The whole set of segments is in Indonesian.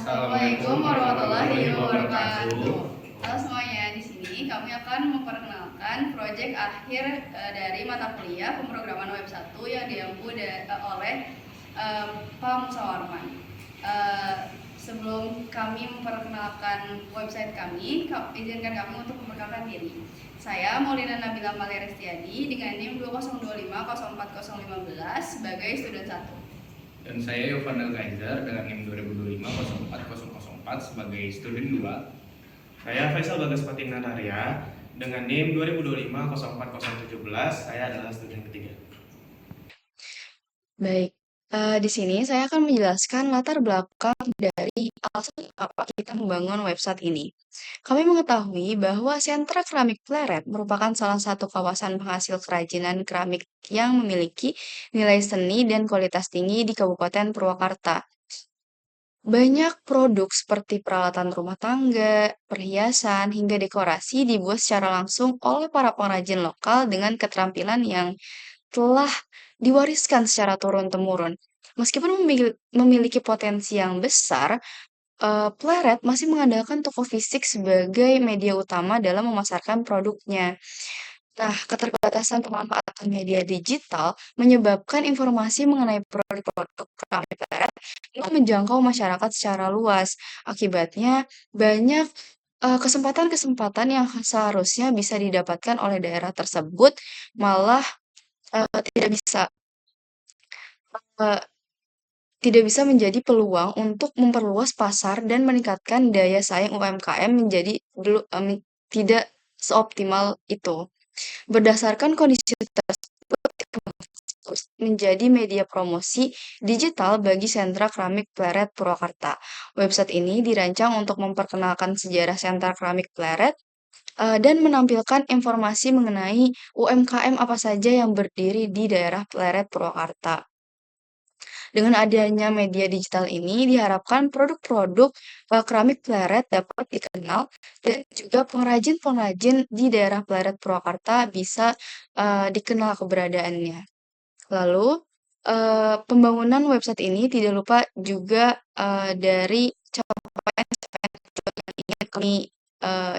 Assalamualaikum warahmatullahi wabarakatuh. Halo semuanya, di sini kami akan memperkenalkan proyek akhir dari mata kuliah pemrograman web 1 yang diampu oleh Pak Musa Warman. Sebelum kami memperkenalkan website kami, izinkan kami untuk memperkenalkan diri. Saya Maulina Nabila Malerestiadi dengan NIM 2025040515 sebagai student 1. Dan saya Yovanda Kaiser dengan NIM 2025-04-004 sebagai student 2. Saya Faisal Bagas Patina Narya dengan NIM 2025-04-017, saya adalah student ketiga. Baik, di sini saya akan menjelaskan latar belakang dari alasan kenapa kita membangun website ini. Kami mengetahui bahwa Sentra Keramik Pleret merupakan salah satu kawasan penghasil kerajinan keramik yang memiliki nilai seni dan kualitas tinggi di Kabupaten Purwakarta. Banyak produk seperti peralatan rumah tangga, perhiasan, hingga dekorasi dibuat secara langsung oleh para pengrajin lokal dengan keterampilan yang telah diwariskan secara turun-temurun. Meskipun memiliki potensi yang besar, Pleret masih mengandalkan toko fisik sebagai media utama dalam memasarkan produknya. Nah, keterbatasan pemanfaatan media digital menyebabkan informasi mengenai produk-produk keramik Pleret belum menjangkau masyarakat secara luas. Akibatnya, banyak kesempatan-kesempatan yang seharusnya bisa didapatkan oleh daerah tersebut malah tidak bisa eee, tidak bisa menjadi peluang untuk memperluas pasar dan meningkatkan daya saing UMKM menjadi tidak seoptimal itu. Berdasarkan kondisi tersebut, menjadi media promosi digital bagi Sentra Keramik Pleret Purwakarta. Website ini dirancang untuk memperkenalkan sejarah Sentra Keramik Pleret dan menampilkan informasi mengenai UMKM apa saja yang berdiri di daerah Pleret Purwakarta. Dengan adanya media digital ini, diharapkan produk-produk keramik Pleret dapat dikenal dan juga pengrajin-pengrajin di daerah Pleret Purwakarta bisa dikenal keberadaannya. Lalu, pembangunan website ini tidak lupa juga dari capaian-capaian yang ingin kami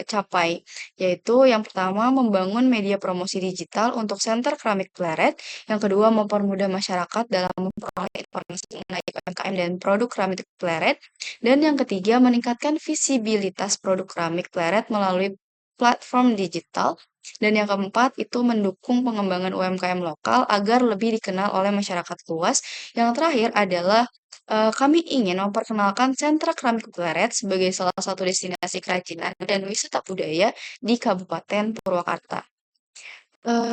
capai, yaitu yang pertama membangun media promosi digital untuk Center Keramik Pleret, yang kedua mempermudah masyarakat dalam memperoleh informasi mengenai UMKM dan produk keramik Pleret, dan yang ketiga meningkatkan visibilitas produk keramik Pleret melalui platform digital, dan yang keempat itu mendukung pengembangan UMKM lokal agar lebih dikenal oleh masyarakat luas. Yang terakhir adalah kami ingin memperkenalkan Sentra Keramik Pleret sebagai salah satu destinasi kerajinan dan wisata budaya di Kabupaten Purwakarta.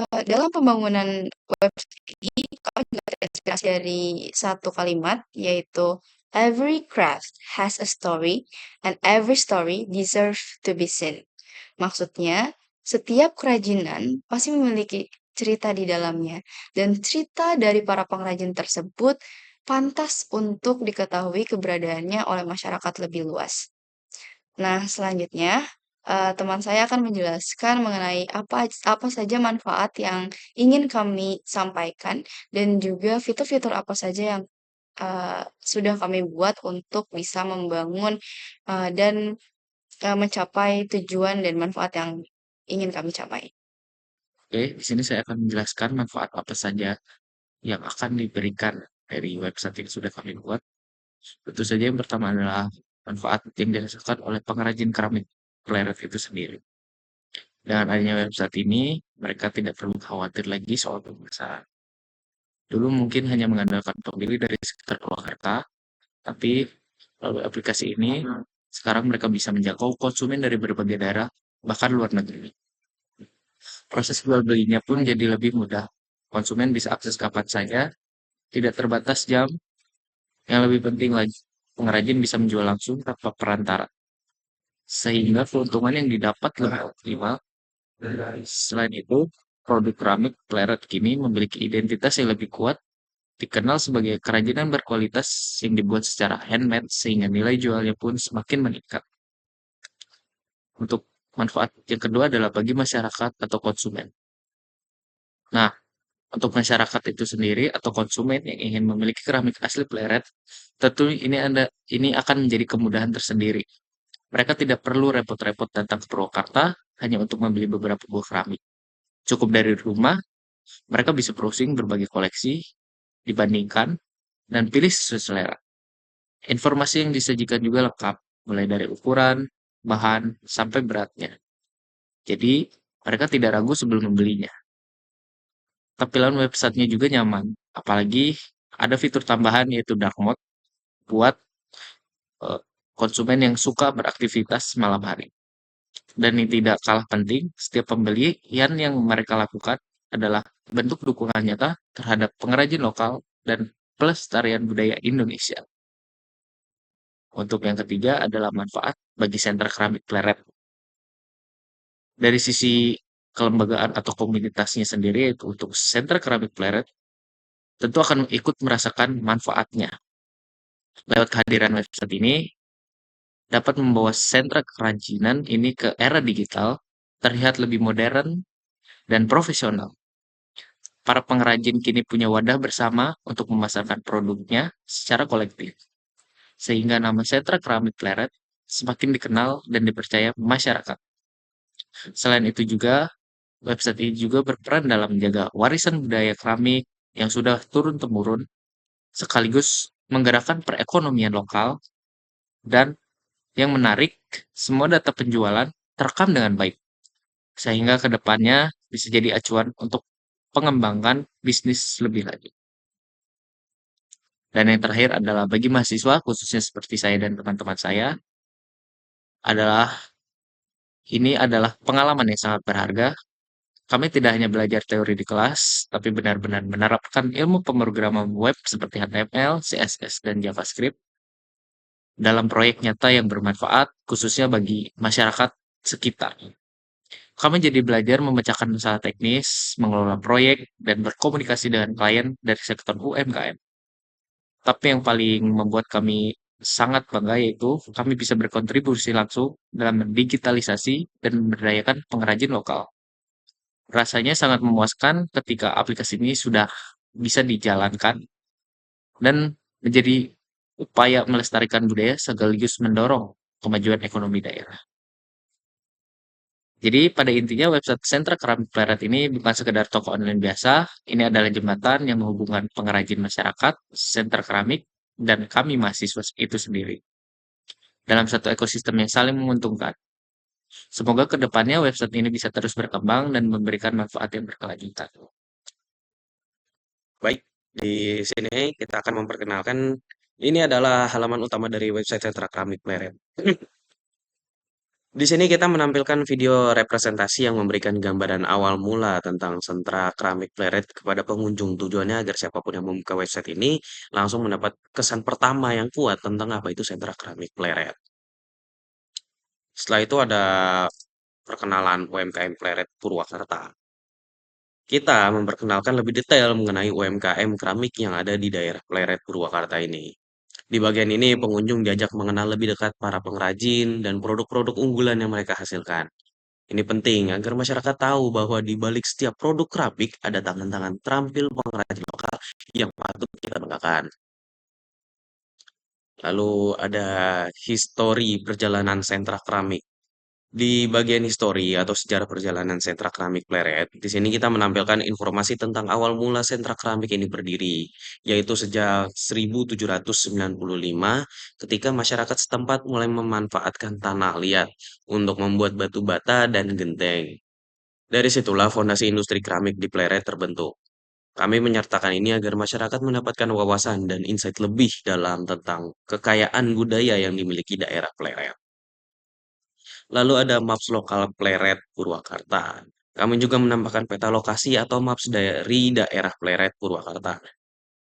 Dalam pembangunan website ini, kami juga terinspirasi dari satu kalimat, yaitu "Every craft has a story, and every story deserves to be seen." Maksudnya, setiap kerajinan pasti memiliki cerita di dalamnya, dan cerita dari para pengrajin tersebut pantas untuk diketahui keberadaannya oleh masyarakat lebih luas. Nah, selanjutnya, teman saya akan menjelaskan mengenai apa saja manfaat yang ingin kami sampaikan dan juga fitur-fitur apa saja yang sudah kami buat untuk bisa membangun dan mencapai tujuan dan manfaat yang ingin kami capai. Oke, di sini saya akan menjelaskan manfaat apa saja yang akan diberikan dari website yang sudah kami buat. Tentu saja yang pertama adalah manfaat yang dirasakan oleh pengrajin keramik Pleret itu sendiri. Dengan adanya website ini, mereka tidak perlu khawatir lagi soal pemasaran. Dulu mungkin hanya mengandalkan pembeli dari sekitar Purwakarta, tapi melalui aplikasi ini, sekarang mereka bisa menjangkau konsumen dari berbagai daerah, bahkan luar negeri. Proses jual belinya pun jadi lebih mudah. Konsumen bisa akses kapan saja, tidak terbatas jam. Yang lebih penting lagi, pengrajin bisa menjual langsung tanpa perantara. Sehingga keuntungan yang didapat lebih optimal. Selain itu, produk keramik Pleret kini memiliki identitas yang lebih kuat, dikenal sebagai kerajinan berkualitas yang dibuat secara handmade sehingga nilai jualnya pun semakin meningkat. Untuk manfaat yang kedua adalah bagi masyarakat atau konsumen. Nah, Untuk masyarakat itu sendiri atau konsumen yang ingin memiliki keramik asli Pleret, tentu ini akan menjadi kemudahan tersendiri. Mereka tidak perlu repot-repot datang ke Purwakarta hanya untuk membeli beberapa buah keramik. Cukup dari rumah, mereka bisa browsing berbagai koleksi, dibandingkan, dan pilih sesuai selera. Informasi yang disajikan juga lengkap, mulai dari ukuran, bahan, sampai beratnya. Jadi, mereka tidak ragu sebelum membelinya. Tampilan websitenya juga nyaman, apalagi ada fitur tambahan yaitu dark mode buat eh, konsumen yang suka beraktivitas malam hari. Dan yang tidak kalah penting, setiap pembelian yang mereka lakukan adalah bentuk dukungan nyata terhadap pengrajin lokal dan pelestarian budaya Indonesia. Untuk yang ketiga adalah manfaat bagi sentra keramik Pleret. Dari sisi kelembagaan atau komunitasnya sendiri, yaitu untuk sentra keramik Pleret, tentu akan ikut merasakan manfaatnya. Lewat kehadiran website ini, dapat membawa sentra kerajinan ini ke era digital, terlihat lebih modern dan profesional. Para pengrajin kini punya wadah bersama untuk memasarkan produknya secara kolektif, sehingga nama sentra keramik Pleret semakin dikenal dan dipercaya masyarakat. Selain itu juga, website ini juga berperan dalam menjaga warisan budaya keramik yang sudah turun-temurun, sekaligus menggerakkan perekonomian lokal, dan yang menarik, semua data penjualan terekam dengan baik, sehingga ke depannya bisa jadi acuan untuk pengembangan bisnis lebih lanjut. Dan yang terakhir adalah bagi mahasiswa, khususnya seperti saya dan teman-teman saya, adalah ini adalah pengalaman yang sangat berharga. Kami tidak hanya belajar teori di kelas, tapi benar-benar menerapkan ilmu pemrograman web seperti HTML, CSS, dan JavaScript dalam proyek nyata yang bermanfaat, khususnya bagi masyarakat sekitar. Kami jadi belajar memecahkan masalah teknis, mengelola proyek, dan berkomunikasi dengan klien dari sektor UMKM. Tapi yang paling membuat kami sangat bangga yaitu kami bisa berkontribusi langsung dalam mendigitalisasi dan memberdayakan pengrajin lokal. Rasanya sangat memuaskan ketika aplikasi ini sudah bisa dijalankan dan menjadi upaya melestarikan budaya sekaligus mendorong kemajuan ekonomi daerah. Jadi pada intinya website Sentra Keramik Pleret ini bukan sekedar toko online biasa, ini adalah jembatan yang menghubungkan pengrajin masyarakat, sentra keramik, dan kami mahasiswa itu sendiri dalam satu ekosistem yang saling menguntungkan. Semoga ke depannya website ini bisa terus berkembang dan memberikan manfaat yang berkelanjutan. Baik, di sini kita akan memperkenalkan ini adalah halaman utama dari website Sentra Keramik Pleret. Di sini kita menampilkan video representasi yang memberikan gambaran awal mula tentang sentra keramik Pleret kepada pengunjung. Tujuannya agar siapapun yang membuka website ini langsung mendapat kesan pertama yang kuat tentang apa itu sentra keramik Pleret. Setelah itu ada perkenalan UMKM Pleret Purwakarta. Kita memperkenalkan lebih detail mengenai UMKM keramik yang ada di daerah Pleret Purwakarta ini. Di bagian ini, pengunjung diajak mengenal lebih dekat para pengrajin dan produk-produk unggulan yang mereka hasilkan. Ini penting agar masyarakat tahu bahwa di balik setiap produk keramik ada tangan-tangan terampil pengrajin lokal yang patut kita banggakan. Lalu ada histori perjalanan sentra keramik. Di bagian histori atau sejarah perjalanan sentra keramik Pleret, di sini kita menampilkan informasi tentang awal mula sentra keramik ini berdiri, yaitu sejak 1795 ketika masyarakat setempat mulai memanfaatkan tanah liat untuk membuat batu bata dan genteng. Dari situlah fondasi industri keramik di Pleret terbentuk. Kami menyertakan ini agar masyarakat mendapatkan wawasan dan insight lebih dalam tentang kekayaan budaya yang dimiliki daerah Pleret. Lalu ada maps lokal Pleret Purwakarta. Kami juga menambahkan peta lokasi atau maps dari daerah Pleret Purwakarta.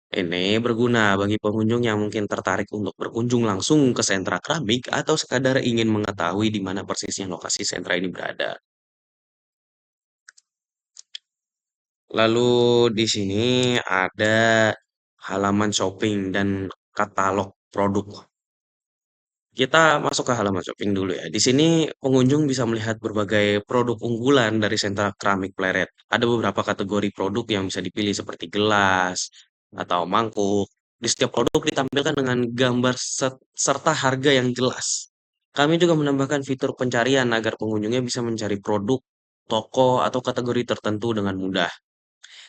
Ini berguna bagi pengunjung yang mungkin tertarik untuk berkunjung langsung ke sentra keramik atau sekadar ingin mengetahui di mana persisnya lokasi sentra ini berada. Lalu di sini ada halaman shopping dan katalog produk. Kita masuk ke halaman shopping dulu ya. Di sini pengunjung bisa melihat berbagai produk unggulan dari sentra keramik Pleret. Ada beberapa kategori produk yang bisa dipilih seperti gelas atau mangkuk. Di setiap produk ditampilkan dengan gambar serta harga yang jelas. Kami juga menambahkan fitur pencarian agar pengunjungnya bisa mencari produk, toko, atau kategori tertentu dengan mudah.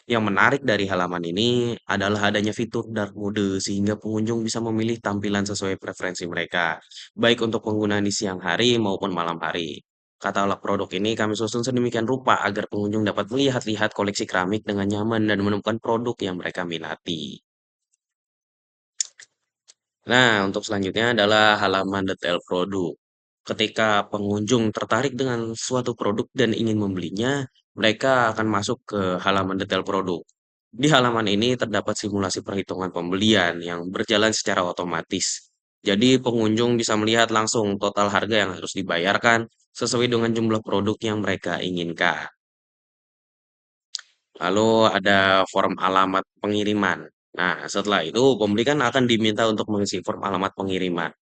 Yang menarik dari halaman ini adalah adanya fitur dark mode sehingga pengunjung bisa memilih tampilan sesuai preferensi mereka, baik untuk penggunaan di siang hari maupun malam hari. Katalog produk ini kami susun sedemikian rupa agar pengunjung dapat melihat-lihat koleksi keramik dengan nyaman dan menemukan produk yang mereka minati. Nah, untuk selanjutnya adalah halaman detail produk. Ketika pengunjung tertarik dengan suatu produk dan ingin membelinya, mereka akan masuk ke halaman detail produk. Di halaman ini terdapat simulasi perhitungan pembelian yang berjalan secara otomatis. Jadi pengunjung bisa melihat langsung total harga yang harus dibayarkan sesuai dengan jumlah produk yang mereka inginkan. Lalu ada form alamat pengiriman. Nah, setelah itu pembeli kan akan diminta untuk mengisi form alamat pengiriman.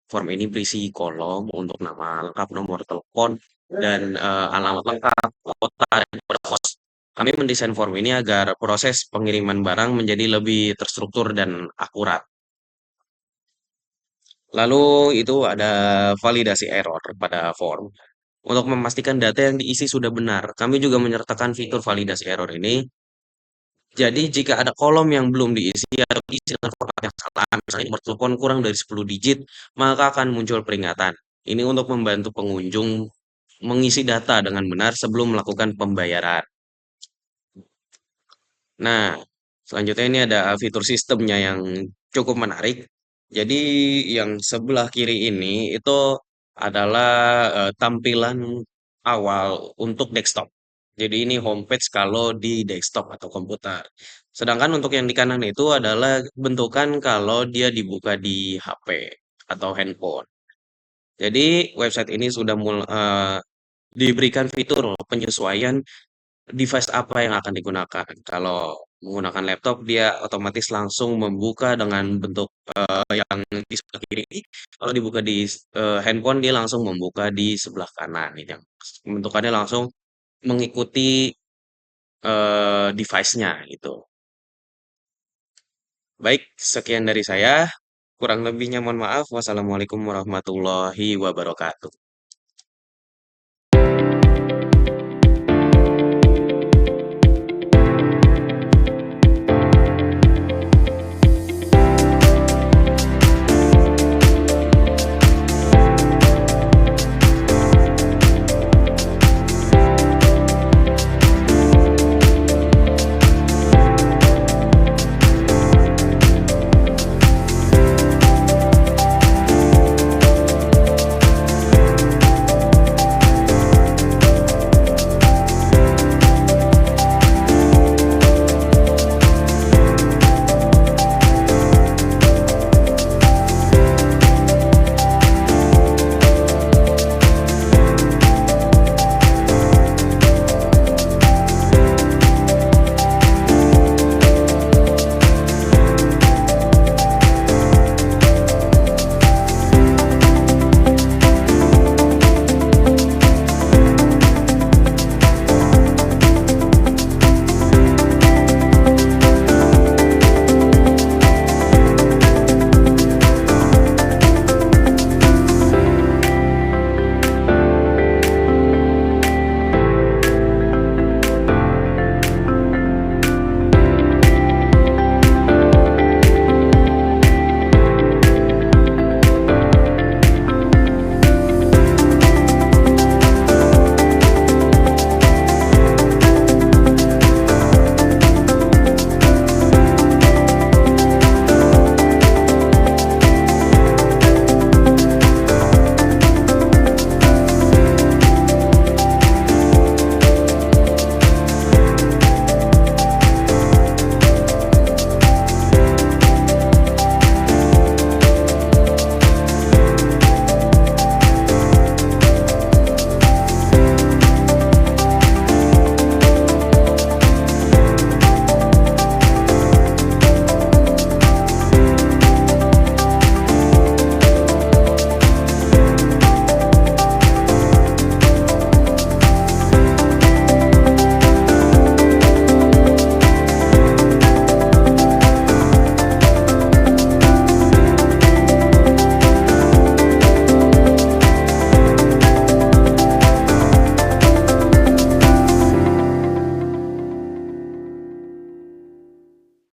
Form ini berisi kolom untuk nama lengkap, nomor telepon, dan alamat lengkap, kota, dan kode pos. Kami mendesain form ini agar proses pengiriman barang menjadi lebih terstruktur dan akurat. Lalu itu ada validasi error pada form. Untuk memastikan data yang diisi sudah benar, kami juga menyertakan fitur validasi error ini. Jadi jika ada kolom yang belum diisi atau diisi dengan format yang salah, misalnya nomor telepon kurang dari 10 digit, maka akan muncul peringatan. Ini untuk membantu pengunjung mengisi data dengan benar sebelum melakukan pembayaran. Nah, selanjutnya ini ada fitur sistemnya yang cukup menarik. Jadi yang sebelah kiri ini itu adalah tampilan awal untuk desktop. Jadi ini homepage kalau di desktop atau komputer. Sedangkan untuk yang di kanan itu adalah bentukan kalau dia dibuka di HP atau handphone. Jadi website ini sudah diberikan fitur penyesuaian device apa yang akan digunakan. Kalau menggunakan laptop, dia otomatis langsung membuka dengan bentuk yang di sebelah kiri. Kalau dibuka di handphone, dia langsung membuka di sebelah kanan. Ini yang bentukannya langsung mengikuti device-nya gitu. Baik, sekian dari saya. Kurang lebihnya mohon maaf. Wassalamualaikum warahmatullahi wabarakatuh.